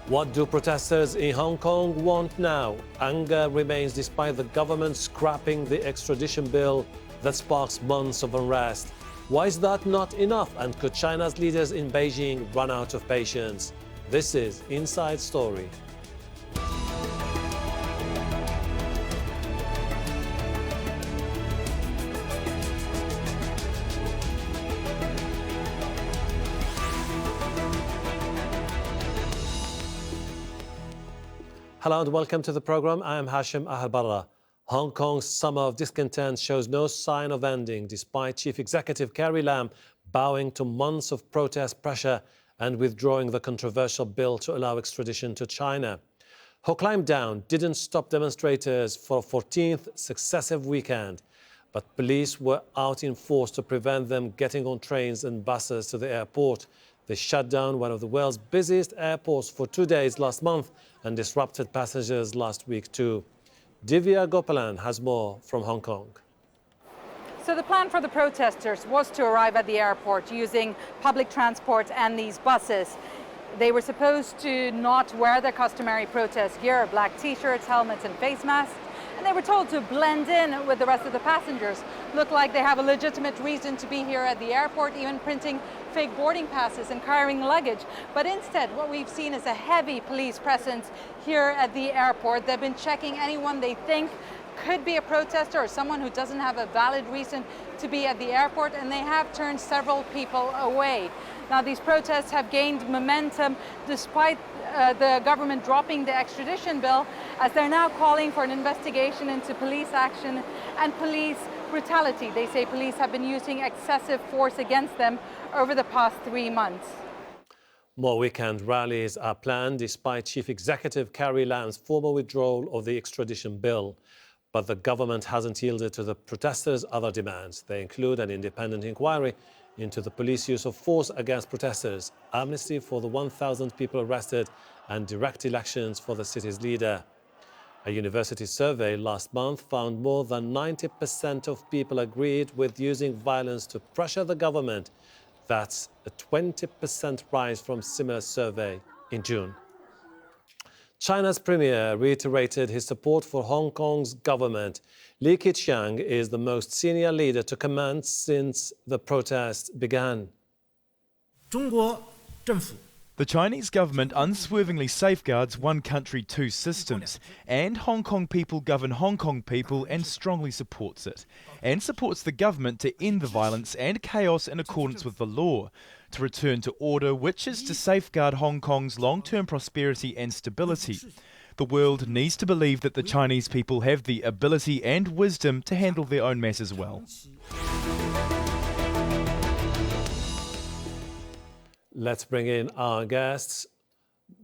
What do protesters in Hong Kong want now? Anger remains despite the government scrapping the extradition bill that sparks months of unrest. Why is that not enough? And could China's leaders in Beijing run out of patience? This is Inside Story. Hello and welcome to the program. I am Hashem Ahelbarra. Hong Kong's summer of discontent shows no sign of ending, despite Chief Executive Carrie Lam bowing to months of protest pressure and withdrawing the controversial bill to allow extradition to China. Her climb down didn't stop demonstrators for a 14th successive weekend, but police were out in force to prevent them getting on trains and buses to the airport. They shut down one of the world's busiest airports for 2 days last month and disrupted passengers last week too. Divya Gopalan has more from Hong Kong. So the plan for the protesters was to arrive at the airport using public transport and these buses. They were supposed to not wear their customary protest gear, black t-shirts, helmets and face masks. And they were told to blend in with the rest of the passengers. Look like they have a legitimate reason to be here at the airport, even printing fake boarding passes and carrying luggage. But instead, what we've seen is a heavy police presence here at the airport. They've been checking anyone they think could be a protester or someone who doesn't have a valid reason to be at the airport, and they have turned several people away. Now, these protests have gained momentum despite the government dropping the extradition bill, as they're now calling for an investigation into police action and police brutality. They say police have been using excessive force against them over the past 3 months. More weekend rallies are planned despite Chief Executive Carrie Lam's formal withdrawal of the extradition bill. But the government hasn't yielded to the protesters' other demands. They include an independent inquiry into the police use of force against protesters, amnesty for the 1,000 people arrested, and direct elections for the city's leader. A university survey last month found more than 90% of people agreed with using violence to pressure the government. That's a 20% rise from similar survey in June. China's premier reiterated his support for Hong Kong's government. Li Keqiang is the most senior leader to command since the protests began. The Chinese government unswervingly safeguards one country, two systems, and Hong Kong people govern Hong Kong people and strongly supports it, and supports the government to end the violence and chaos in accordance with the law, to return to order, which is to safeguard Hong Kong's long-term prosperity and stability. The world needs to believe that the Chinese people have the ability and wisdom to handle their own matters well. Let's bring in our guests.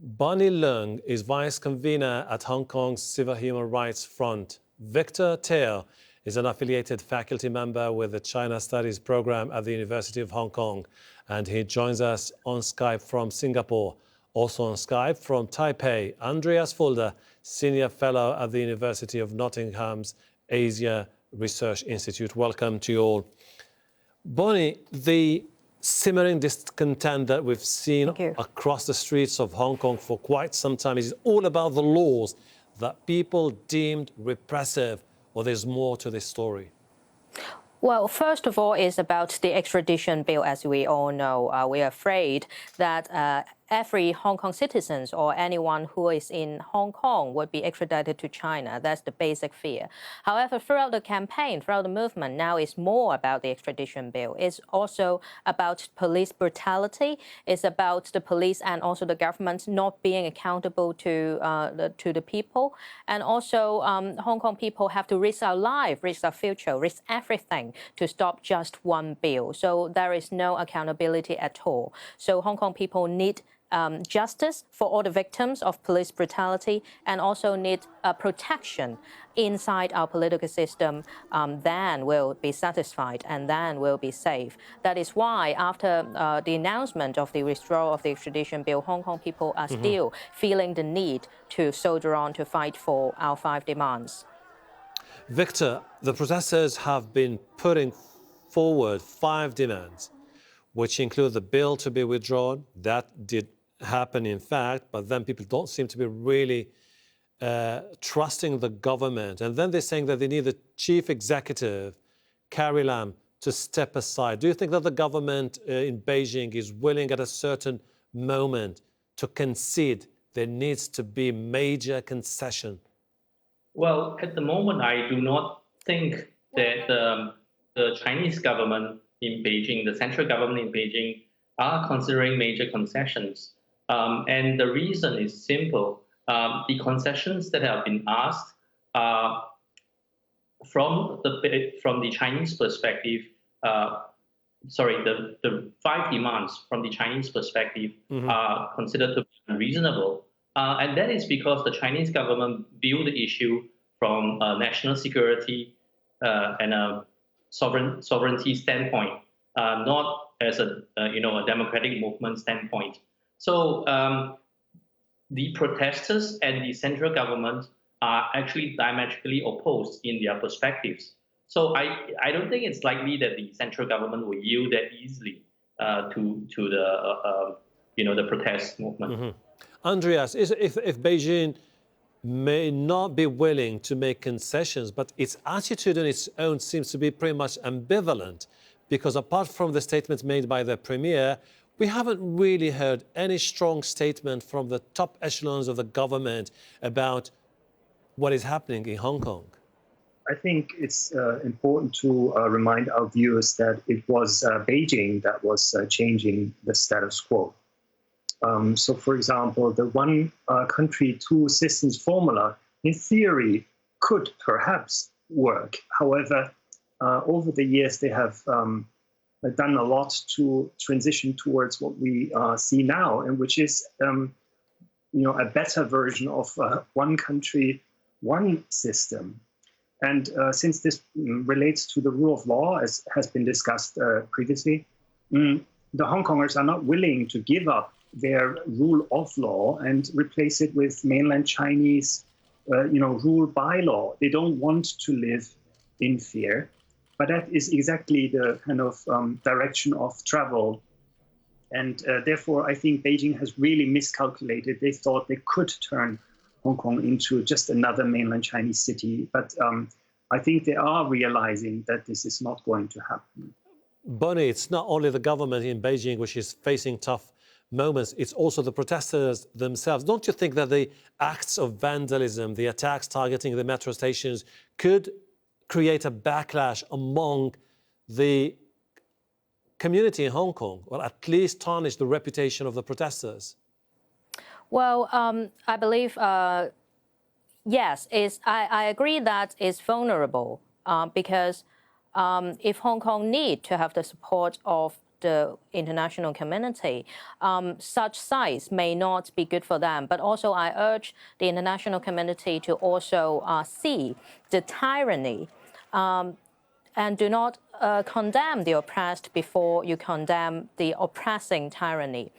Bonnie Leung is Vice Convenor at Hong Kong's Civil Human Rights Front. Victor Teo is an affiliated faculty member with the China Studies program at the University of Hong Kong, and he joins us on Skype from Singapore. Also on Skype from Taipei, Andreas Fulda, Senior Fellow at the University of Nottingham's Asia Research Institute. Welcome to you all. Bonnie, the simmering discontent that we've seen across the streets of Hong Kong for quite some time is all about the laws that people deemed repressive, or there's more to this story? Well, first of all, it's about the extradition bill. As we all know, we are afraid that every Hong Kong citizen or anyone who is in Hong Kong would be extradited to China. That's the basic fear. However, throughout the campaign, throughout the movement, now it's more about the extradition bill. It's also about police brutality. It's about the police and also the government not being accountable to the people. And also, Hong Kong people have to risk our life, risk our future, risk everything to stop just one bill. So there is no accountability at all. So Hong Kong people need justice for all the victims of police brutality, and also need protection inside our political system. Then we'll be satisfied and then we'll be safe. That is why after the announcement of the withdrawal of the extradition bill, Hong Kong people are still feeling the need to soldier on to fight for our 5 demands. Victor, the protesters have been putting forward 5 demands, which include the bill to be withdrawn. That did happen, in fact, but then people don't seem to be really trusting the government. And then they're saying that they need the Chief Executive, Carrie Lam, to step aside. Do you think that the government in Beijing is willing at a certain moment to concede there needs to be major concession? Well, at the moment, I do not think that the Chinese government in Beijing, the central government in Beijing, are considering major concessions. And the reason is simple. The concessions that have been asked are, from the Chinese perspective, the 5 demands from the Chinese perspective are considered to be unreasonable. And that is because the Chinese government view the issue from a national security and a sovereignty standpoint, not as a democratic movement standpoint. So the protesters and the central government are actually diametrically opposed in their perspectives. So I don't think it's likely that the central government will yield that easily to the protest movement. Andreas, if Beijing may not be willing to make concessions, but its attitude on its own seems to be pretty much ambivalent, because apart from the statements made by the premier, we haven't really heard any strong statement from the top echelons of the government about what is happening in Hong Kong. I think it's important to remind our viewers that it was Beijing that was changing the status quo. So, for example, the one country, two systems formula, in theory, could perhaps work. However, over the years, they have done a lot to transition towards what we see now, and which is a better version of one country, one system. And since this relates to the rule of law, as has been discussed previously, the Hong Kongers are not willing to give up their rule of law and replace it with mainland Chinese, rule by law. They don't want to live in fear. But that is exactly the kind of direction of travel. And therefore, I think Beijing has really miscalculated. They thought they could turn Hong Kong into just another mainland Chinese city. But I think they are realizing that this is not going to happen. Bonnie, it's not only the government in Beijing which is facing tough moments, it's also the protesters themselves. Don't you think that the acts of vandalism, the attacks targeting the metro stations, could create a backlash among the community in Hong Kong, or at least tarnish the reputation of the protesters? Well, I believe, yes, I agree that it's vulnerable because if Hong Kong need to have the support of the international community, such sites may not be good for them. But also I urge the international community to also see the tyranny and do not condemn the oppressed before you condemn the oppressing tyranny.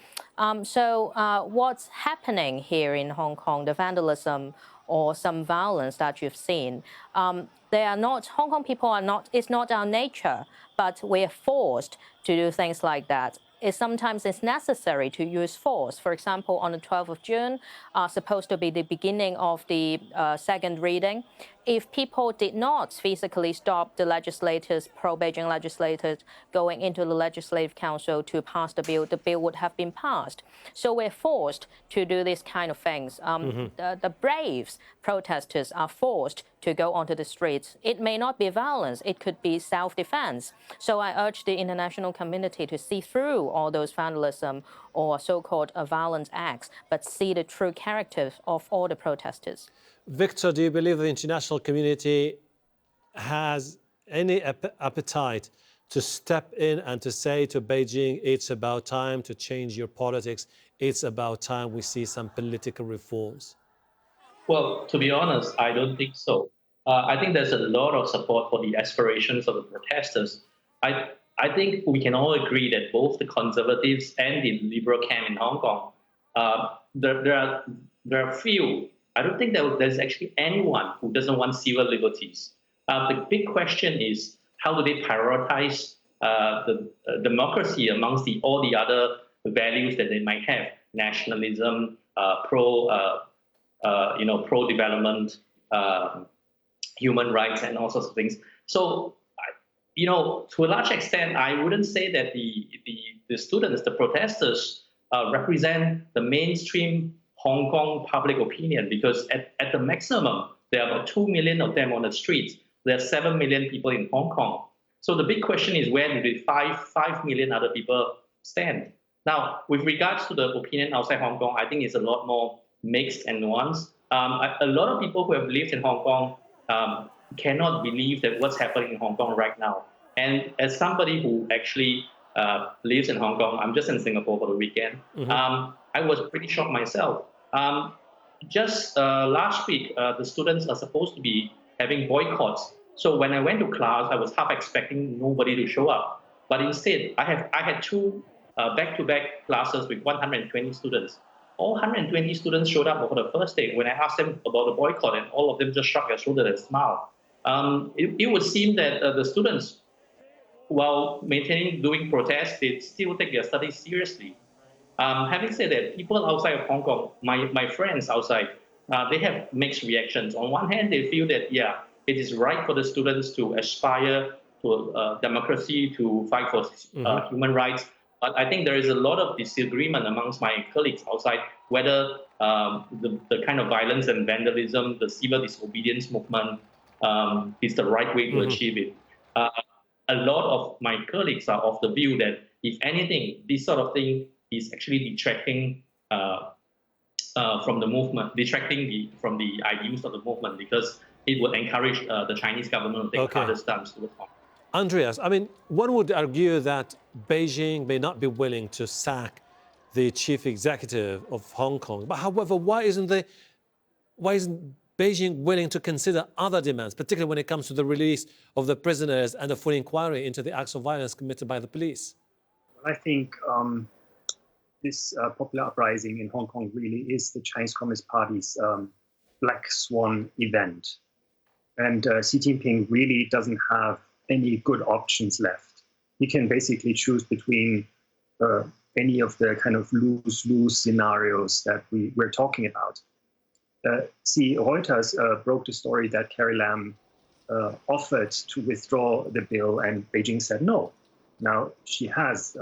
So what's happening here in Hong Kong, the vandalism or some violence that you've seen, they are not, Hong Kong people are not, it's not our nature, but we're forced to do things like that. Sometimes it's necessary to use force. For example, on the 12th of June, supposed to be the beginning of the second reading, if people did not physically stop the legislators, pro-Beijing legislators, going into the Legislative Council to pass the bill would have been passed. So we're forced to do these kind of things. The brave protesters are forced to go onto the streets. It may not be violence, it could be self-defense. So I urge the international community to see through all those vandalism or so-called violent acts, but see the true character of all the protesters. Victor, do you believe the international community has any appetite to step in and to say to Beijing, it's about time to change your politics, it's about time we see some political reforms? Well, to be honest, I don't think so. I think there's a lot of support for the aspirations of the protesters. I think we can all agree that both the conservatives and the liberal camp in Hong Kong, there are few. I don't think that there's actually anyone who doesn't want civil liberties. The big question is, how do they prioritize the democracy amongst all the other values that they might have? nationalism, pro-development, human rights, and all sorts of things. So, to a large extent, I wouldn't say that the students, the protesters, represent the mainstream Hong Kong public opinion, because at the maximum, there are about 2 million of them on the streets. There are 7 million people in Hong Kong. So the big question is, where do the 5 million other people stand? Now, with regards to the opinion outside Hong Kong, I think it's a lot more mixed and nuanced. A lot of people who have lived in Hong Kong cannot believe that what's happening in Hong Kong right now. And as somebody who actually lives in Hong Kong, I'm just in Singapore for the weekend, I was pretty shocked myself. Just last week, the students are supposed to be having boycotts. So when I went to class, I was half expecting nobody to show up. But instead, I had two back-to-back classes with 120 students. All 120 students showed up for the first day. When I asked them about the boycott, and all of them just shrugged their shoulders and smiled. It would seem that the students, while doing protests, they still take their studies seriously. Having said that, people outside of Hong Kong, my friends outside, they have mixed reactions. On one hand, they feel that, yeah, it is right for the students to aspire to democracy, to fight for human rights. But I think there is a lot of disagreement amongst my colleagues outside whether the kind of violence and vandalism, the civil disobedience movement, is the right way to achieve it. A lot of my colleagues are of the view that, if anything, this sort of thing is actually detracting from the movement, from the ideals of the movement, because it would encourage the Chinese government to take harder stance towards Hong Kong. Andreas, I mean, one would argue that Beijing may not be willing to sack the chief executive of Hong Kong. But however, why isn't Beijing willing to consider other demands, particularly when it comes to the release of the prisoners and a full inquiry into the acts of violence committed by the police? I think this popular uprising in Hong Kong really is the Chinese Communist Party's black swan event. And Xi Jinping really doesn't have any good options left. He can basically choose between any of the kind of lose-lose scenarios that we're talking about. Reuters broke the story that Carrie Lam offered to withdraw the bill, and Beijing said no. Now, she has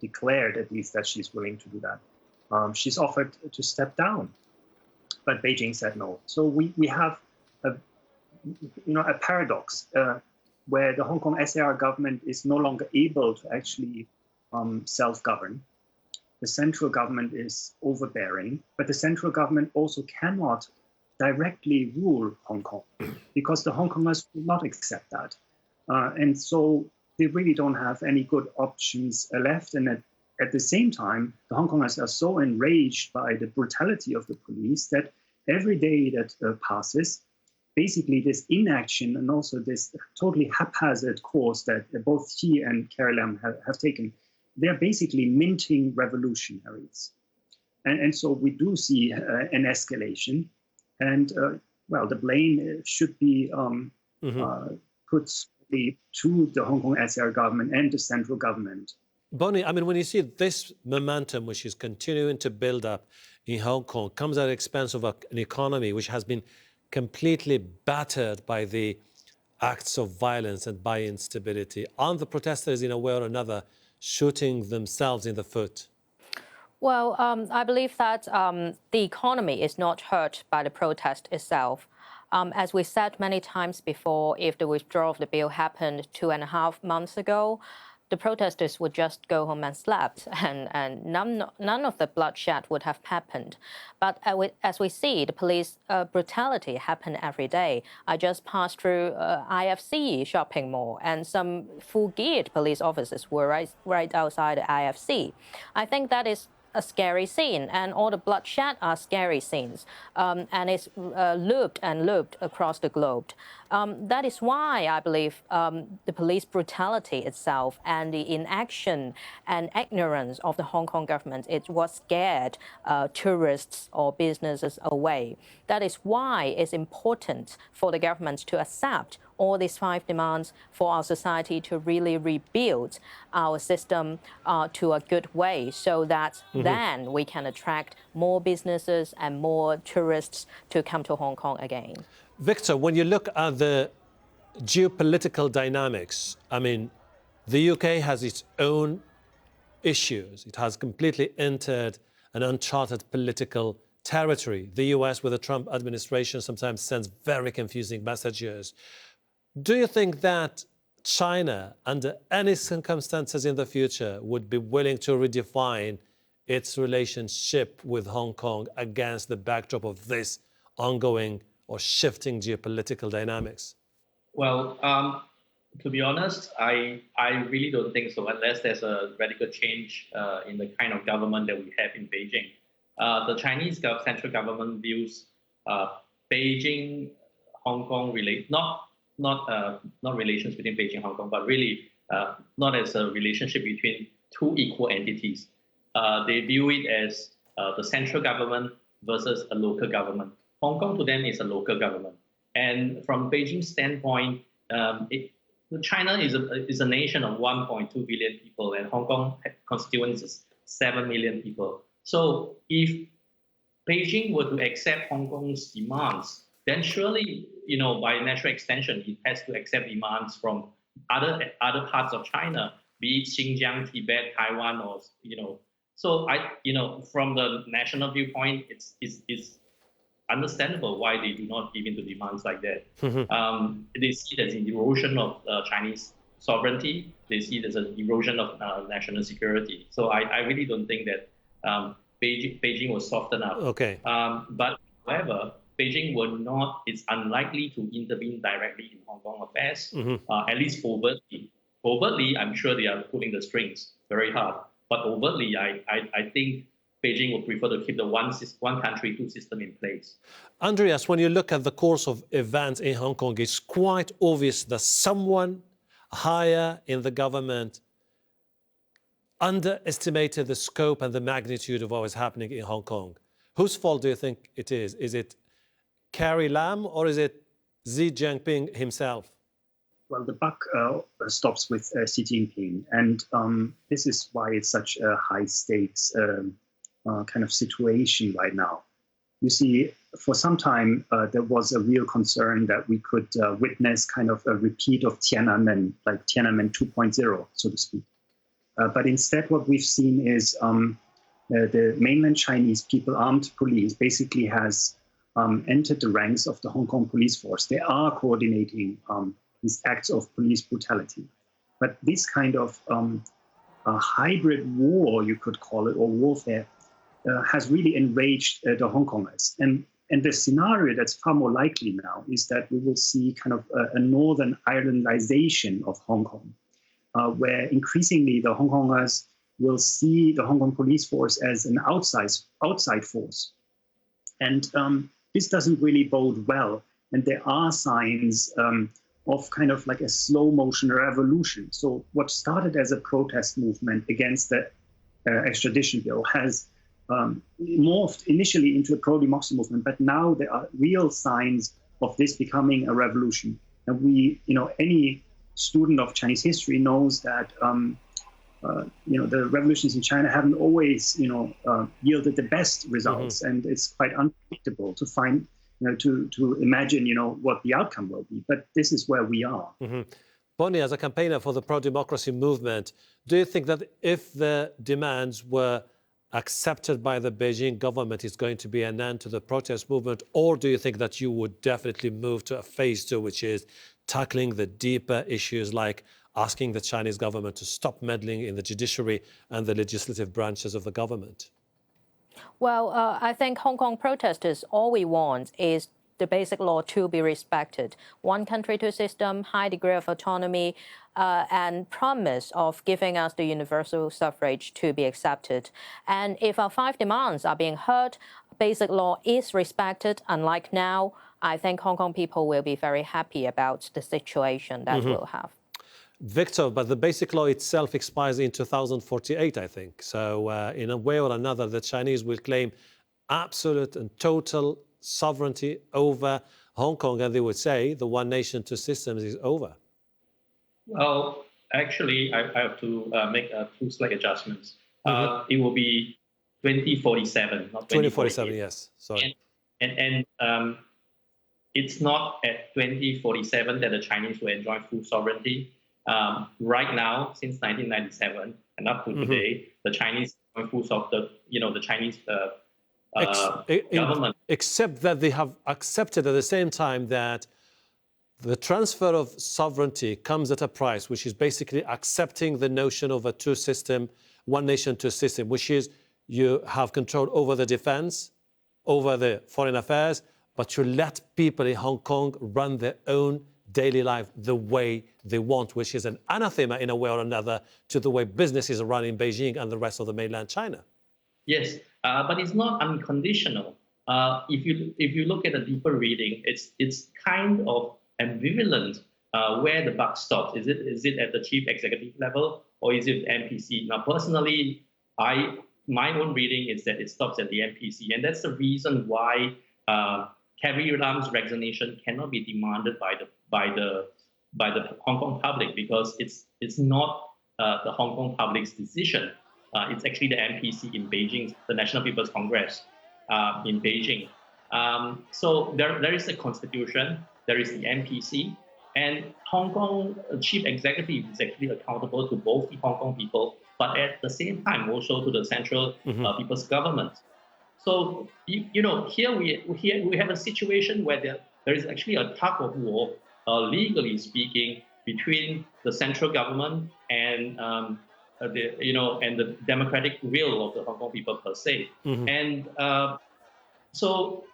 declared at least that she's willing to do that. She's offered to step down, but Beijing said no. So we have a paradox where the Hong Kong SAR government is no longer able to actually self-govern. The central government is overbearing, but the central government also cannot directly rule Hong Kong because the Hong Kongers will not accept that. And so they really don't have any good options left. And at the same time, the Hong Kongers are so enraged by the brutality of the police that every day that passes, basically this inaction and also this totally haphazard course that both he and Carrie Lam have taken, they're basically minting revolutionaries. And so we do see an escalation. And, the blame should be put to the Hong Kong SAR government and the central government. Bonnie, I mean, when you see this momentum which is continuing to build up in Hong Kong, comes at the expense of an economy which has been completely battered by the acts of violence and by instability, aren't the protesters in a way or another shooting themselves in the foot? Well, I believe that the economy is not hurt by the protest itself. As we said many times before, if the withdrawal of the bill happened 2.5 months ago, the protesters would just go home and slept, and none of the bloodshed would have happened. But as we see, the police brutality happen every day. I just passed through IFC shopping mall, and some full-geared police officers were right outside the IFC. I think that is a scary scene, and all the bloodshed are scary scenes, and it's looped and looped across the globe. That is why I believe the police brutality itself and the inaction and ignorance of the Hong Kong government, it was scared tourists or businesses away. That is why it's important for the government to accept all these 5 demands for our society to really rebuild our system to a good way, so that then we can attract more businesses and more tourists to come to Hong Kong again. Victor, when you look at the geopolitical dynamics, I mean, the UK has its own issues. It has completely entered an uncharted political territory. The US, with the Trump administration, sometimes sends very confusing messages. Do you think that China, under any circumstances in the future, would be willing to redefine its relationship with Hong Kong against the backdrop of this ongoing or shifting geopolitical dynamics? Well, to be honest, I really don't think so, unless there's a radical change in the kind of government that we have in Beijing. The Chinese central government views Beijing, Hong Kong not relations between Beijing and Hong Kong, but really not as a relationship between two equal entities. They view it as the central government versus a local government. Hong Kong to them is a local government. And from Beijing's standpoint, China is a nation of 1.2 billion people, and Hong Kong constituents is 7 million people. So if Beijing were to accept Hong Kong's demands, then surely, by natural extension, it has to accept demands from other parts of China, be it Xinjiang, Tibet, Taiwan, or So from the national viewpoint, it's understandable why they do not give in to demands like that. They see it as an erosion of Chinese sovereignty. They see it as an erosion of national security. So I really don't think that Beijing will soften up. Okay. But however, Beijing it's unlikely to intervene directly in Hong Kong affairs, at least overtly. Overtly, I'm sure they are pulling the strings very hard. But overtly, I think Beijing would prefer to keep the one country, two system in place. Andreas, when you look at the course of events in Hong Kong, it's quite obvious that someone higher in the government underestimated the scope and the magnitude of what was happening in Hong Kong. Whose fault do you think it is? Is it Carrie Lam or is it Xi Jinping himself? Well, the buck stops with Xi Jinping, and this is why it's such a high stakes kind of situation right now. You see, for some time, there was a real concern that we could witness kind of a repeat of Tiananmen, like Tiananmen 2.0, so to speak. But instead, what we've seen is the mainland Chinese People Armed Police basically has entered the ranks of the Hong Kong police force. They are coordinating these acts of police brutality. But this kind of hybrid war, you could call it, or warfare, has really enraged the Hong Kongers. And the scenario that's far more likely now is that we will see kind of a Northern Irelandization of Hong Kong, where increasingly the Hong Kongers will see the Hong Kong police force as an outside force. And this doesn't really bode well. And there are signs of kind of like a slow motion revolution. So what started as a protest movement against the extradition bill has morphed initially into a pro-democracy movement, but now there are real signs of this becoming a revolution. And any student of Chinese history knows that the revolutions in China haven't always yielded the best results, and it's quite unpredictable to find to imagine what the outcome will be. But this is where we are. Bonnie, as a campaigner for the pro-democracy movement, do you think that if the demands were accepted by the Beijing government, it's going to be an end to the protest movement? Or do you think that you would definitely move to a phase 2, which is tackling the deeper issues like asking the Chinese government to stop meddling in the judiciary and the legislative branches of the government? Well, I think Hong Kong protesters, all we want is the basic law to be respected. One country, two system, high degree of autonomy, and promise of giving us the universal suffrage to be accepted. And if our 5 demands are being heard, basic law is respected, unlike now, I think Hong Kong people will be very happy about the situation that we'll have. Victor, but the basic law itself expires in 2048, I think. So in a way or another, the Chinese will claim absolute and total sovereignty over Hong Kong, and they would say the one nation, two systems is over. Well, actually, I have to make two slight adjustments. It will be 2047, not 2047, yes. Sorry. And it's not at 2047 that the Chinese will enjoy full sovereignty. Right now, since 1997 and up to today, the Chinese full sovereignty. The Chinese government. Except that they have accepted at the same time that the transfer of sovereignty comes at a price, which is basically accepting the notion of a two-system, one nation, two system, which is you have control over the defense, over the foreign affairs, but you let people in Hong Kong run their own daily life the way they want, which is an anathema in a way or another to the way businesses are run in Beijing and the rest of the mainland China. Yes, but it's not unconditional. If you look at a deeper reading, it's kind of ambivalent where the buck stops. Is it at the chief executive level or is it MPC? Now, personally, my own reading is that it stops at the MPC, and that's the reason why Carrie Lam's resignation cannot be demanded by the Hong Kong public, because it's not the Hong Kong public's decision. It's actually the MPC in Beijing, the National People's Congress in Beijing. So there is a constitution, there is the MPC, and Hong Kong chief executive is actually accountable to both the Hong Kong people, but at the same time also to the central people's government. So here we have a situation where there is actually a tug of war, legally speaking, between the central government and the democratic will of the Hong Kong people per se. And so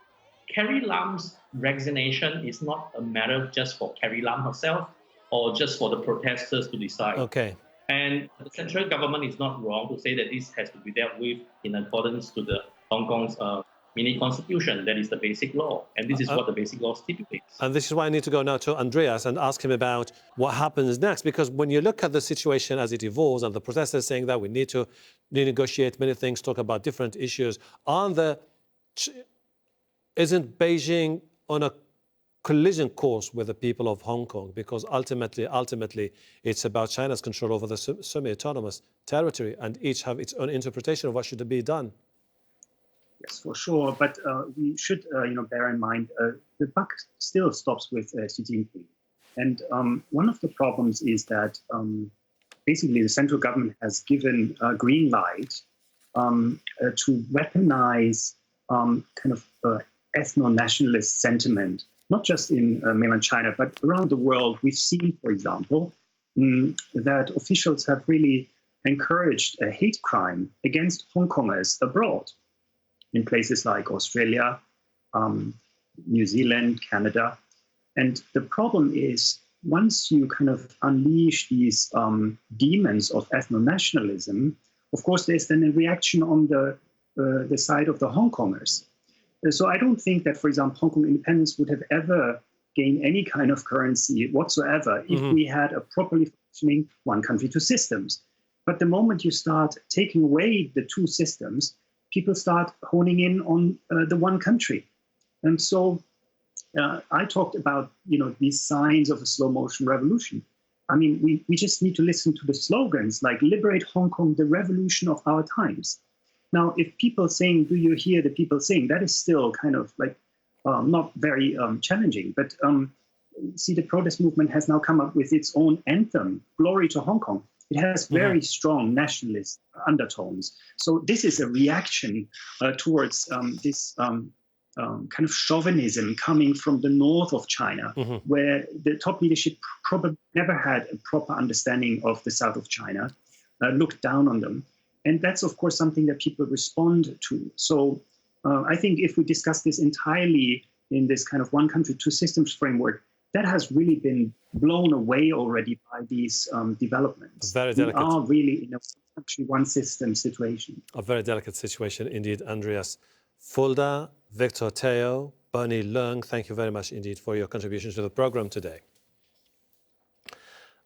Carrie Lam's resignation is not a matter just for Carrie Lam herself or just for the protesters to decide. Okay. And the central government is not wrong to say that this has to be dealt with in accordance to the Hong Kong's mini constitution. That is the basic law. And this is what the basic law stipulates. And this is why I need to go now to Andreas and ask him about what happens next. Because when you look at the situation as it evolves and the protesters saying that we need to renegotiate many things, talk about different issues, isn't Beijing on a collision course with the people of Hong Kong? Because ultimately, it's about China's control over the semi-autonomous territory, and each have its own interpretation of what should be done. Yes, for sure. But we should, bear in mind the buck still stops with Xi Jinping. And one of the problems is that basically the central government has given a green light to weaponize ethno-nationalist sentiment, not just in mainland China, but around the world. We've seen, for example, that officials have really encouraged a hate crime against Hong Kongers abroad in places like Australia, New Zealand, Canada. And the problem is, once you kind of unleash these demons of ethno-nationalism, of course, there's then a reaction on the side of the Hong Kongers. So I don't think that, for example, Hong Kong independence would have ever gained any kind of currency whatsoever if we had a properly functioning one country, two systems. But the moment you start taking away the two systems, people start honing in on the one country. And so I talked about, these signs of a slow motion revolution. I mean, we just need to listen to the slogans like "Liberate Hong Kong, the revolution of our times." Now, if people saying, "Do you hear the people sing?" that is still kind of like not very challenging. But see, the protest movement has now come up with its own anthem, "Glory to Hong Kong." It has very strong nationalist undertones. So this is a reaction towards this kind of chauvinism coming from the north of China, where the top leadership probably never had a proper understanding of the south of China, looked down on them. And that's, of course, something that people respond to. So I think if we discuss this entirely in this kind of one country, two systems framework, that has really been blown away already by these developments. Very delicate. We are really in a country, one system situation. A very delicate situation indeed, Andreas. Fulda, Victor Teo, Bernie Leung, thank you very much indeed for your contributions to the program today.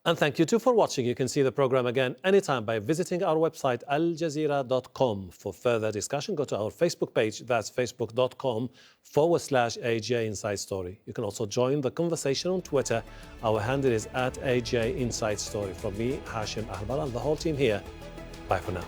And thank you too for watching. You can see the program again anytime by visiting our website aljazeera.com. For further discussion, go to our Facebook page. That's facebook.com/AJ Inside Story. You can also join the conversation on Twitter. Our handle is @AJ Inside Story. From me, Hashem, Ahelbarra, and the whole team here. Bye for now.